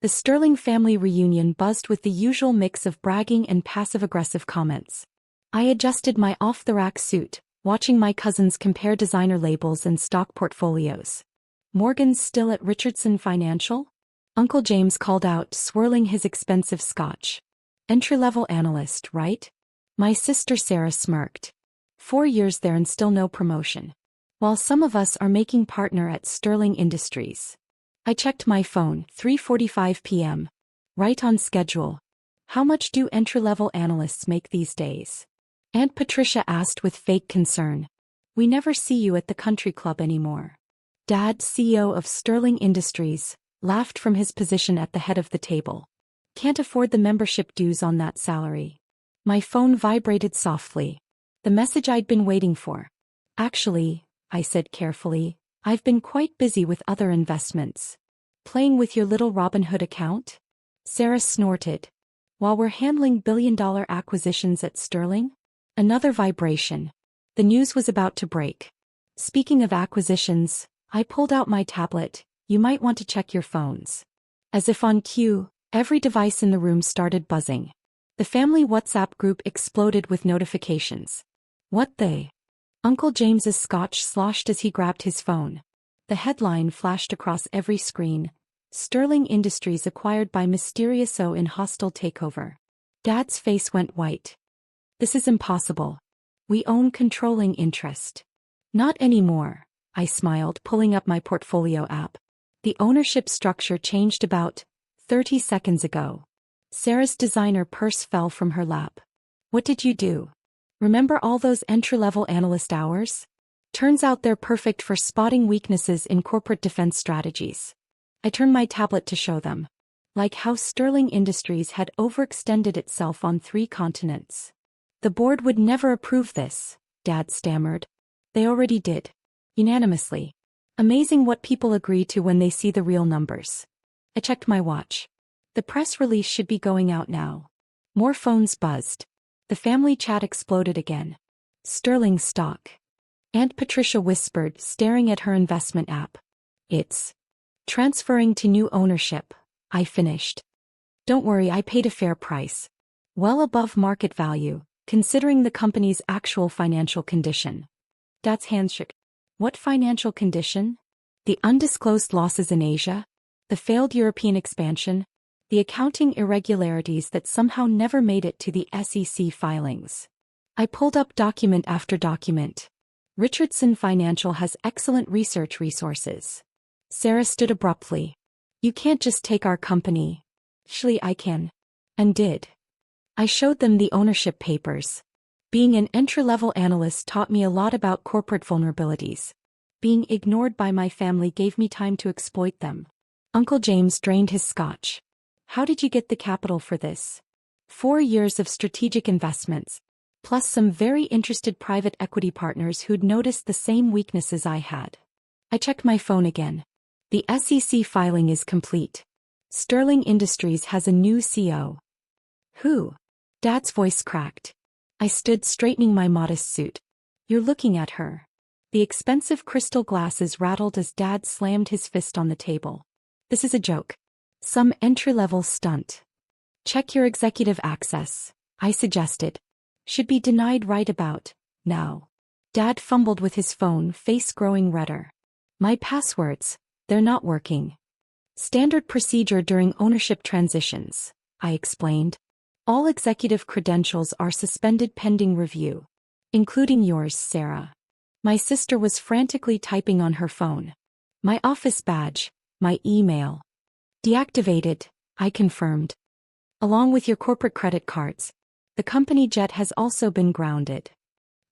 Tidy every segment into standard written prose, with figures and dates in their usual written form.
The Sterling family reunion buzzed with the usual mix of bragging and passive-aggressive comments. I adjusted my off-the-rack suit, watching my cousins compare designer labels and stock portfolios. "Morgan's still at Richardson Financial?" Uncle James called out, swirling his expensive scotch. "Entry-level analyst, right?" My sister Sarah smirked. 4 years there and still no promotion. While some of us are making partner at Sterling Industries. I checked my phone, 3:45 p.m. Right on schedule. How much do entry-level analysts make these days? Aunt Patricia asked with fake concern. "We never see you at the country club anymore." Dad, CEO of Sterling Industries, laughed from his position at the head of the table. "Can't afford the membership dues on that salary." My phone vibrated softly. The message I'd been waiting for. "Actually," I said carefully, "I've been quite busy with other investments." "Playing with your little Robin Hood account?" Sarah snorted. "While we're handling billion-dollar acquisitions at Sterling?" Another vibration. The news was about to break. "Speaking of acquisitions," I pulled out my tablet, "you might want to check your phones." As if on cue, every device in the room started buzzing. The family WhatsApp group exploded with notifications. "What the?" Uncle James's scotch sloshed as he grabbed his phone. The headline flashed across every screen. "Sterling Industries acquired by mysterious O in hostile takeover." Dad's face went white. "This is impossible. We own controlling interest." "Not anymore," I smiled, pulling up my portfolio app. "The ownership structure changed about 30 seconds ago." Sarah's designer purse fell from her lap. "What did you do? Remember all those entry-level analyst hours? Turns out they're perfect for spotting weaknesses in corporate defense strategies." I turned my tablet to show them. Like how Sterling Industries had overextended itself on 3 continents. "The board would never approve this," Dad stammered. "They already did. Unanimously. Amazing what people agree to when they see the real numbers." I checked my watch. The press release should be going out now. More phones buzzed. The family chat exploded again. "Sterling stock." Aunt Patricia whispered, staring at her investment app. "It's transferring to new ownership," I finished. "Don't worry, I paid a fair price. Well above market value, considering the company's actual financial condition." Dad's hands shook. "What financial condition?" "The undisclosed losses in Asia? The failed European expansion? The accounting irregularities that somehow never made it to the SEC filings." I pulled up document after document. "Richardson Financial has excellent research resources." Sarah stood abruptly. "You can't just take our company." "Surely I can." And did. I showed them the ownership papers. Being an entry-level analyst taught me a lot about corporate vulnerabilities. Being ignored by my family gave me time to exploit them. Uncle James drained his scotch. "How did you get the capital for this?" 4 years of strategic investments, plus some very interested private equity partners who'd noticed the same weaknesses I had. I checked my phone again. The SEC filing is complete. Sterling Industries has a new CEO. "Who?" Dad's voice cracked. I stood straightening my modest suit. "You're looking at her." The expensive crystal glasses rattled as Dad slammed his fist on the table. "This is a joke. Some entry-level stunt. Check your executive access," I suggested. "Should be denied right about now." Dad fumbled with his phone, face growing redder. "My passwords, they're not working." "Standard procedure during ownership transitions," I explained. "All executive credentials are suspended pending review. Including yours, Sarah." My sister was frantically typing on her phone. "My office badge, my email." "Deactivated," I confirmed. "Along with your corporate credit cards. The company jet has also been grounded."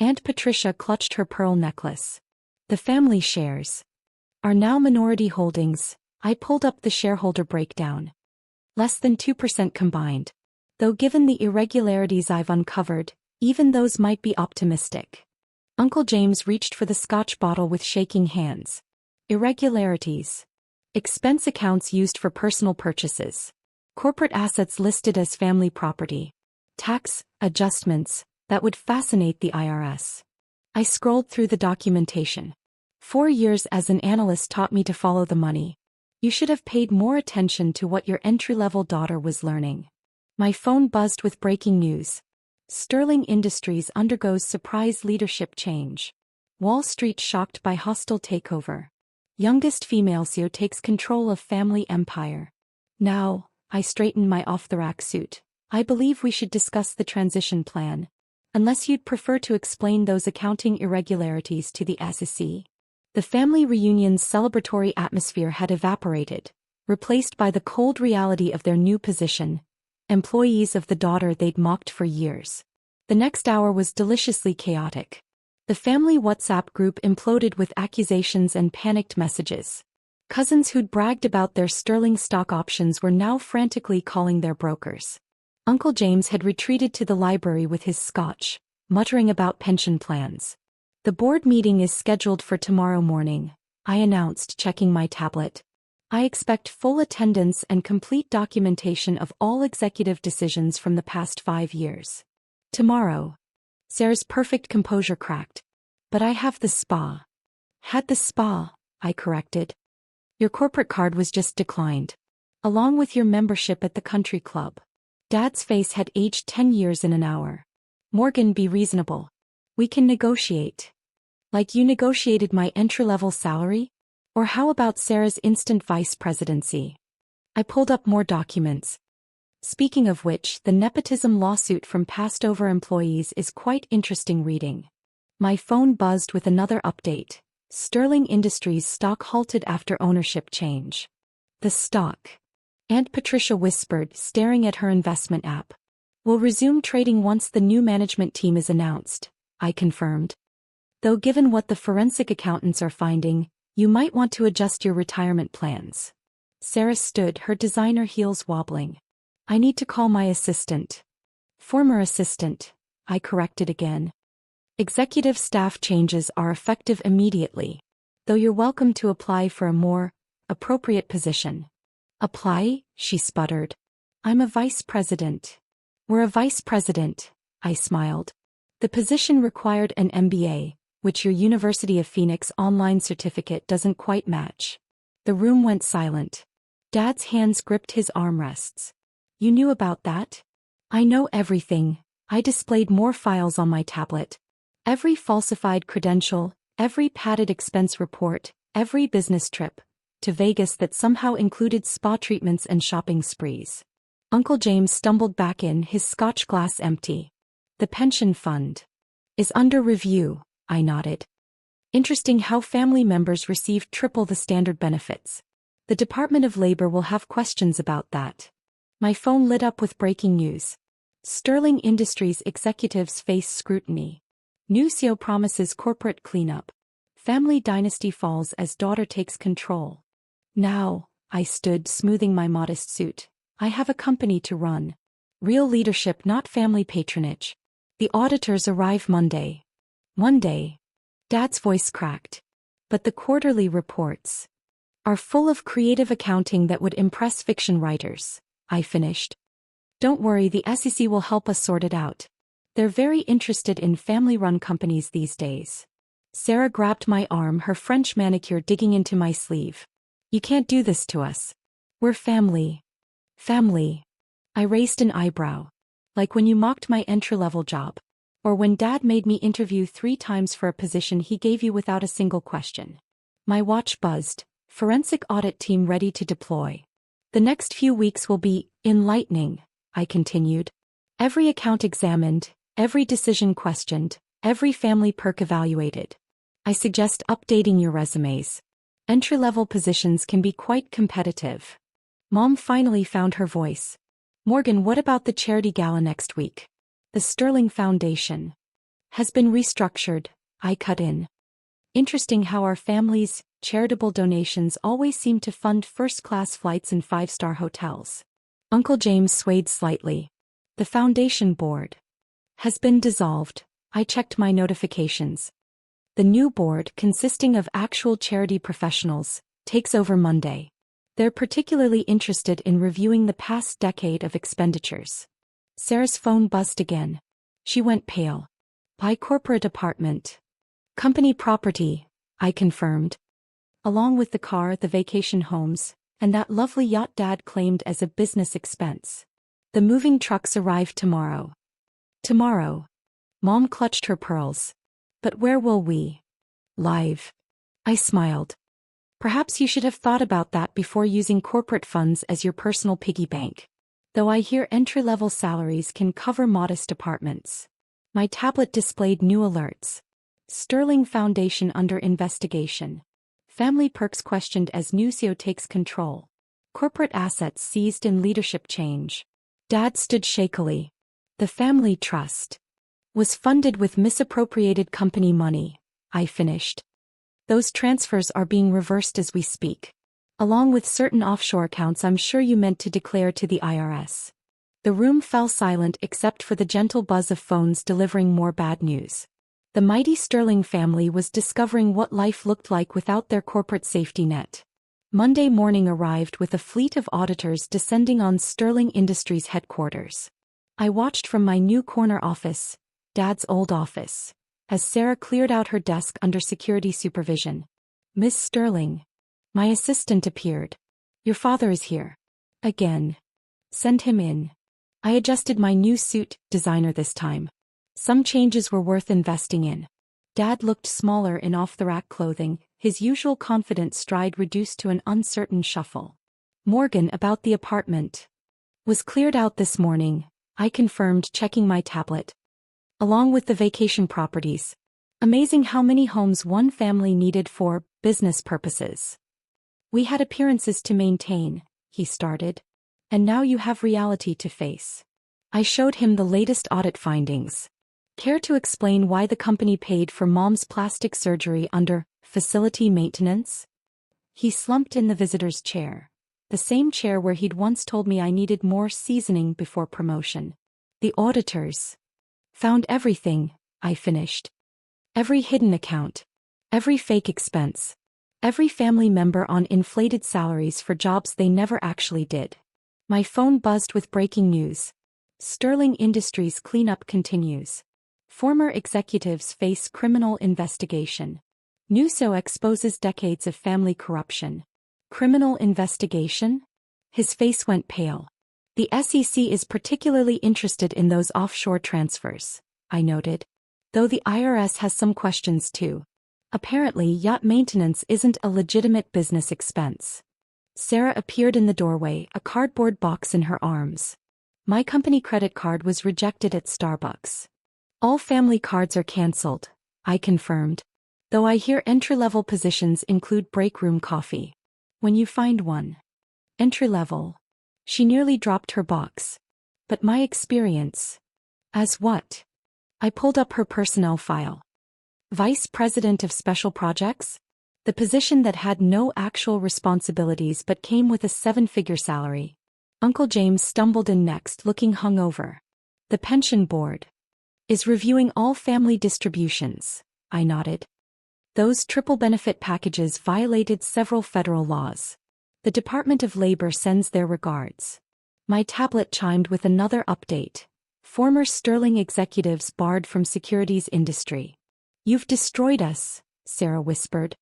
Aunt Patricia clutched her pearl necklace. "The family shares are now minority holdings." I pulled up the shareholder breakdown. Less than 2% combined. Though given the irregularities I've uncovered, even those might be optimistic. Uncle James reached for the scotch bottle with shaking hands. "Irregularities. Expense accounts used for personal purchases. Corporate assets listed as family property. Tax adjustments that would fascinate the IRS." I scrolled through the documentation. 4 years as an analyst taught me to follow the money. You should have paid more attention to what your entry-level daughter was learning. My phone buzzed with breaking news. Sterling Industries undergoes surprise leadership change. Wall Street shocked by hostile takeover. Youngest female CEO takes control of family empire. Now, I straightened my off-the-rack suit. I believe we should discuss the transition plan. Unless you'd prefer to explain those accounting irregularities to the SEC. The family reunion's celebratory atmosphere had evaporated, replaced by the cold reality of their new position. Employees of the daughter they'd mocked for years. The next hour was deliciously chaotic. The family WhatsApp group imploded with accusations and panicked messages. Cousins who'd bragged about their sterling stock options were now frantically calling their brokers. Uncle James had retreated to the library with his scotch, muttering about pension plans. The board meeting is scheduled for tomorrow morning, I announced, checking my tablet. I expect full attendance and complete documentation of all executive decisions from the past 5 years. Tomorrow. Sarah's perfect composure cracked. But I have the spa. Had the spa, I corrected. Your corporate card was just declined. Along with your membership at the country club. Dad's face had aged 10 years in an hour. Morgan, be reasonable. We can negotiate. Like you negotiated my entry-level salary? Or how about Sarah's instant vice presidency? I pulled up more documents. Speaking of which, the nepotism lawsuit from passed-over employees is quite interesting reading. My phone buzzed with another update. Sterling Industries stock halted after ownership change. The stock, Aunt Patricia whispered, staring at her investment app, will resume trading once the new management team is announced, I confirmed. Though given what the forensic accountants are finding, you might want to adjust your retirement plans. Sarah stood, her designer heels wobbling. I need to call my assistant. Former assistant, I corrected again. Executive staff changes are effective immediately, though you're welcome to apply for a more appropriate position. Apply? She sputtered. I'm a vice president. We're a vice president, I smiled. The position required an MBA, which your University of Phoenix online certificate doesn't quite match. The room went silent. Dad's hands gripped his armrests. You knew about that? I know everything. I displayed more files on my tablet. Every falsified credential, every padded expense report, every business trip to Vegas that somehow included spa treatments and shopping sprees. Uncle James stumbled back in, his scotch glass empty. The pension fund is under review, I nodded. Interesting how family members received triple the standard benefits. The Department of Labor will have questions about that. My phone lit up with breaking news. Sterling Industries executives face scrutiny. New CEO promises corporate cleanup. Family dynasty falls as daughter takes control. Now, I stood, smoothing my modest suit. I have a company to run. Real leadership, not family patronage. The auditors arrive Monday. Monday. Dad's voice cracked. But the quarterly reports are full of creative accounting that would impress fiction writers, I finished. Don't worry, the SEC will help us sort it out. They're very interested in family-run companies these days. Sarah grabbed my arm, her French manicure digging into my sleeve. You can't do this to us. We're family. Family. I raised an eyebrow. Like when you mocked my entry-level job. Or when Dad made me interview 3 times for a position he gave you without a single question. My watch buzzed. Forensic audit team ready to deploy. The next few weeks will be enlightening, I continued. Every account examined, every decision questioned, every family perk evaluated. I suggest updating your resumes. Entry-level positions can be quite competitive. Mom finally found her voice. Morgan, what about the charity gala next week? The Sterling Foundation has been restructured, I cut in. Interesting how our family's charitable donations always seem to fund first-class flights and 5-star hotels. Uncle James swayed slightly. The foundation board has been dissolved. I checked my notifications. The new board, consisting of actual charity professionals, takes over Monday. They're particularly interested in reviewing the past decade of expenditures. Sarah's phone buzzed again. She went pale. Buy corporate apartment. Company property, I confirmed. Along with the car, the vacation homes, And that lovely yacht Dad claimed as a business expense. The moving trucks arrive tomorrow. Tomorrow. Mom clutched her pearls. But where will we live? I smiled. Perhaps you should have thought about that before using corporate funds as your personal piggy bank. Though I hear entry-level salaries can cover modest apartments. My tablet displayed new alerts. Sterling Foundation under investigation. Family perks questioned as new CEO takes control. Corporate assets seized in leadership change. Dad stood shakily. The family trust was funded with misappropriated company money, I finished. Those transfers are being reversed as we speak. Along with certain offshore accounts I'm sure you meant to declare to the IRS. The room fell silent except for the gentle buzz of phones delivering more bad news. The mighty Sterling family was discovering what life looked like without their corporate safety net. Monday morning arrived with a fleet of auditors descending on Sterling Industries headquarters. I watched from my new corner office, Dad's old office, as Sarah cleared out her desk under security supervision. Miss Sterling. My assistant appeared. Your father is here. Again. Send him in. I adjusted my new suit, designer this time. Some changes were worth investing in. Dad looked smaller in off-the-rack clothing, his usual confident stride reduced to an uncertain shuffle. Morgan about the apartment. Was cleared out this morning, I confirmed, checking my tablet. Along with the vacation properties. Amazing how many homes one family needed for business purposes. We had appearances to maintain, he started. And now you have reality to face. I showed him the latest audit findings. Care to explain why the company paid for Mom's plastic surgery under facility maintenance? He slumped in the visitor's chair. The same chair where he'd once told me I needed more seasoning before promotion. The auditors found everything, I finished. Every hidden account. Every fake expense. Every family member on inflated salaries for jobs they never actually did. My phone buzzed with breaking news. Sterling Industries cleanup continues. Former executives face criminal investigation. New CEO exposes decades of family corruption. Criminal investigation? His face went pale. The SEC is particularly interested in those offshore transfers, I noted. Though the IRS has some questions too. Apparently, yacht maintenance isn't a legitimate business expense. Sarah appeared in the doorway, a cardboard box in her arms. My company credit card was rejected at Starbucks. All family cards are cancelled, I confirmed. Though I hear entry-level positions include break room coffee. When you find one. Entry-level. She nearly dropped her box. But my experience. As what? I pulled up her personnel file. Vice President of Special Projects? The position that had no actual responsibilities but came with a 7-figure salary. Uncle James stumbled in next, looking hungover. The pension board is reviewing all family distributions, I nodded. Those triple benefit packages violated several federal laws. The Department of Labor sends their regards. My tablet chimed with another update. Former Sterling executives barred from securities industry. You've destroyed us, Sarah whispered.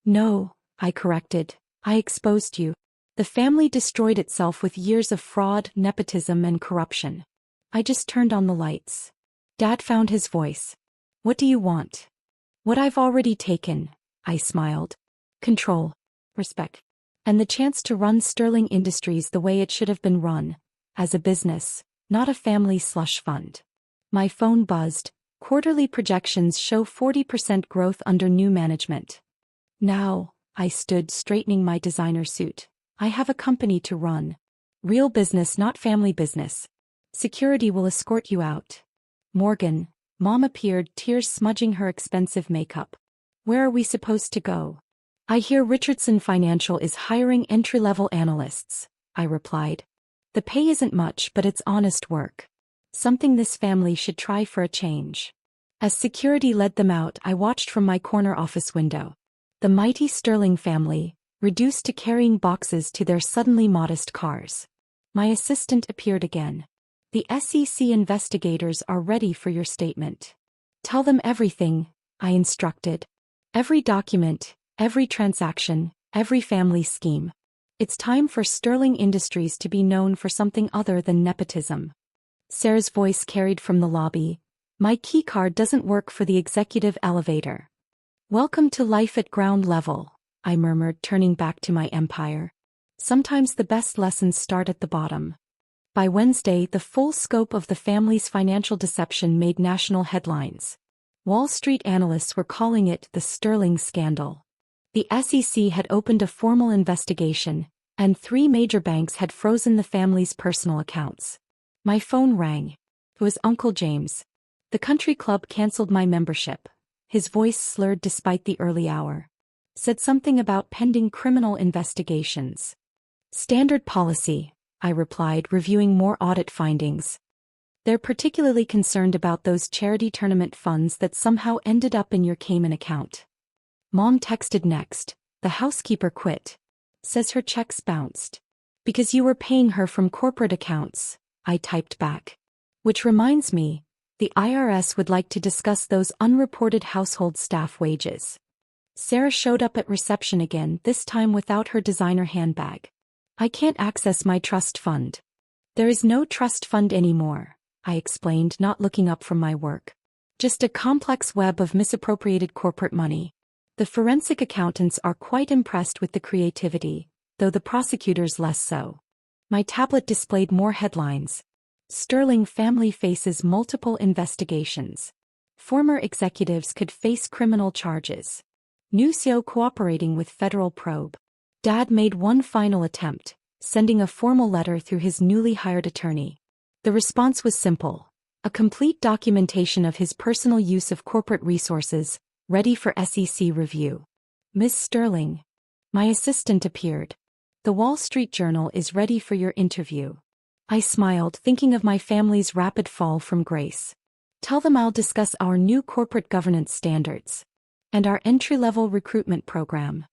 No, I corrected. I exposed you. The family destroyed itself with years of fraud, nepotism, and corruption. I just turned on the lights. Dad found his voice. What do you want? What I've already taken, I smiled. Control. Respect. And the chance to run Sterling Industries the way it should have been run. As a business, not a family slush fund. My phone buzzed. Quarterly projections show 40% growth under new management. Now, I stood straightening my designer suit. I have a company to run. Real business, not family business. Security will escort you out. Morgan, Mom appeared, tears smudging her expensive makeup. Where are we supposed to go? I hear Richardson Financial is hiring entry-level analysts, I replied. The pay isn't much, but it's honest work. Something this family should try for a change. As security led them out, I watched from my corner office window. The mighty Sterling family, reduced to carrying boxes to their suddenly modest cars. My assistant appeared again. The SEC investigators are ready for your statement. Tell them everything, I instructed. Every document, every transaction, every family scheme. It's time for Sterling Industries to be known for something other than nepotism. Sarah's voice carried from the lobby. My keycard doesn't work for the executive elevator. Welcome to life at ground level, I murmured, turning back to my empire. Sometimes the best lessons start at the bottom. By Wednesday, the full scope of the family's financial deception made national headlines. Wall Street analysts were calling it the Sterling scandal. The SEC had opened a formal investigation, and 3 major banks had frozen the family's personal accounts. My phone rang. It was Uncle James. The country club canceled my membership. His voice slurred despite the early hour. Said something about pending criminal investigations. Standard policy, I replied, reviewing more audit findings. They're particularly concerned about those charity tournament funds that somehow ended up in your Cayman account. Mom texted next. The housekeeper quit. Says her checks bounced. Because you were paying her from corporate accounts, I typed back. Which reminds me, the IRS would like to discuss those unreported household staff wages. Sarah showed up at reception again, this time without her designer handbag. I can't access my trust fund. There is no trust fund anymore, I explained, not looking up from my work. Just a complex web of misappropriated corporate money. The forensic accountants are quite impressed with the creativity, though the prosecutors less so. My tablet displayed more headlines. Sterling family faces multiple investigations. Former executives could face criminal charges. New CEO cooperating with federal probe. Dad made one final attempt, sending a formal letter through his newly hired attorney. The response was simple. A complete documentation of his personal use of corporate resources, ready for SEC review. Miss Sterling. My assistant appeared. The Wall Street Journal is ready for your interview. I smiled, thinking of my family's rapid fall from grace. Tell them I'll discuss our new corporate governance standards. And our entry-level recruitment program.